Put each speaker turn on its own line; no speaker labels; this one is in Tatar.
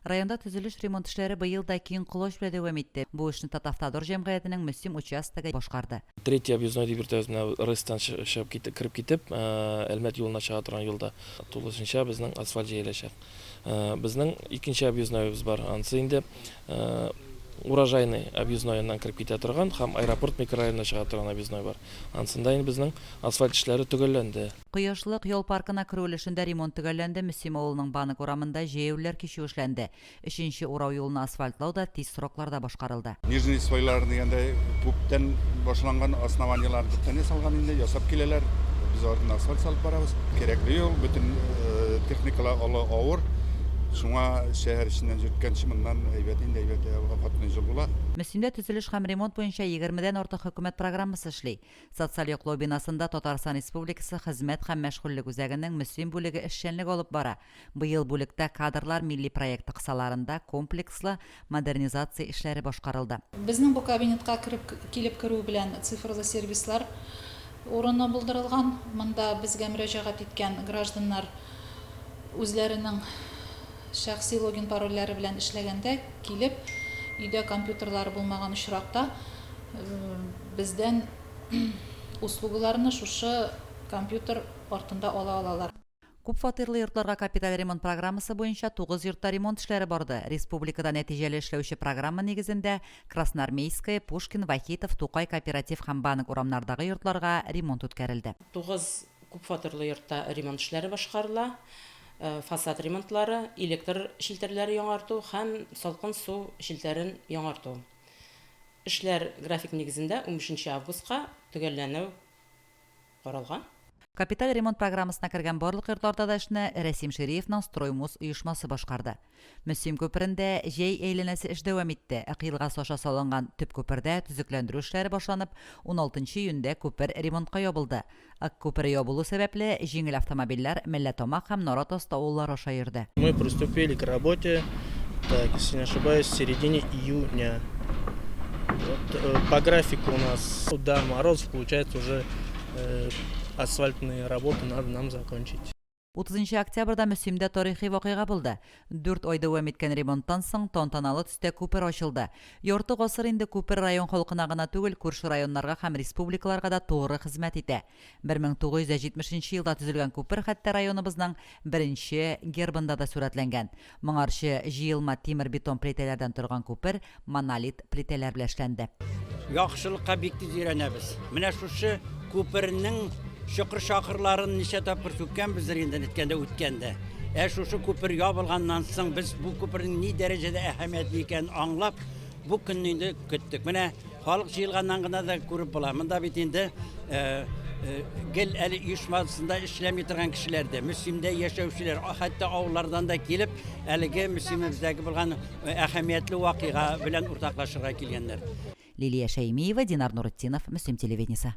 Районда төзелеш ремонт эшләре быел да киң куллаш белән дәвам итте. Бу эшне Татавтодор җәмгыятенең Мөслим участогы башкарды.
Третий объездной дип йөртәбез, Рыстан кирип китеп, Әлмәт юлына чыга торган юлда тулысынча безнең асфальт җәеләчәк. Безнең икенче объездноебыз бар. Анысы инде Урожайный объездноеннан кирип китә торган һәм аэропорт микрорайонына чыга торган объездной бар. Анысында инде безнең асфальт эшләре төгәлләнде.
Кояшлык ял паркына керү өлешендә ремонт төгәлләнде. Мөслим авылының Банык урамында җәяүләр кичү эшләнде. 3нче урау юлын асфальтлау да тиз срокларда башкарылды.
Нижний свайлар дигәндә күптән башланган основанияларны күптән салган инде ясап киләләр. Без артына асфальт салып барабыз. Кирәкле юл, бөтен техникалар авыр. Шуңа шәһәр эченнән җиткәнче моннан әйбәт инде хатны җил була.
Мөслимдә төзелеш һәм ремонт буенча 20дән артык хөкүмәт программасы эшли. Социаль яклау бинасында Татарстан Республикасы хезмәт һәм мәшгульлек үзәгенең Мөслим бүлеге эшчәнлек алып бара. Быел бүлектә кадрлар милли проекты кысаларында комплекслы модернизация эшләре башкарылды.
Безнең бу кабинетка килеп керү белән цифрлы сервислар урыны булдырылган. Монда безгә мөрәҗәгать иткән гражданнар үзләренең шәхси логин парольләре белән эшләгәндә килеп, өйдә компьютерлары булмаган очракта бездән услугаларны шушы компьютер артында ала алалар.
Күп фатирлы йортларга капиталь ремонт программасы буенча 9 йортта ремонт эшләре барды. Республикада нәтиҗәле эшләүче программа нигезендә Красноармейская, Пушкин, Вахитов, Тукай кооператив һәм Банык урамнардагы йортларга ремонт үткәрелде.
9 күп фатирлы йортта ремонт эшләре башкарыла. Фасад ремонтлары, электр шилтерләре яңарту һәм салкын су шилтәрен яңарту. Эшләр график нигезендә 15 августка төгәлләнү каралган.
Капиталь ремонт программасына кергән барлык йортларда да эшне Рәсим Шәриевнең Строймус оешмасы башкарды. Мөслим күперендә җәй әйләнәсе эш дәвам итте. Акыйлгас аша салынган төп күпердә төзекләндерү эшләре башланып, 16 июньдә күпер ремонтка ябылды. Ак күпере ябылу сәбәпле җиңел автомобильләр Мәлләтамак һәм Наратост авыллары аша йөрде.
Мы приступили к работе, если не ошибаюсь, в середине июня. По графику у нас до морозов, получается, уже асфальтные работы надо нам закончить.
30 октябрьдә Мөслимдә тарихи вакыйга булды. 4 ай дәвам иткән ремонттан соң тантаналы төстә күпер ачылды. Ярты гасыр инде күпер район халкына гына түгел, күрше районнарга һәм республикаларга да тугры хезмәт итә. 1970 елда төзелгән күпер хәтта районыбызның беренче гербында да сурәтләнгән. Моңарчы җыелма тимер бетон плитәләрдән торган күпер монолит плитәләр белән эшләнде.
Яхшылыкка бик тиз өйрәнәбез. Менә шушы күпернең шакыр-шакырларын ничә тапкыр сүккән бездер инде иткәндә үткәндә. Шушы күпер ябылганнан соң без бу күпернең ни дәрәҗәдә әһәмиятле икәнен аңлап, бу көнне инде көттек. Менә халык җыелганнан гына да күреп була. Монда бит инде гел әле оешмасында эшләми торган кешеләр дә, Мөслимдә яшәүчеләр, хәтта авыллардан да килеп, әлеге Мөслимебездәге булган әһәмиятле вакыйга белән уртаклашырга килгәннәр.
Лилия Шәймиева, Динар Нуретдинов, Мөслим телевидениесе.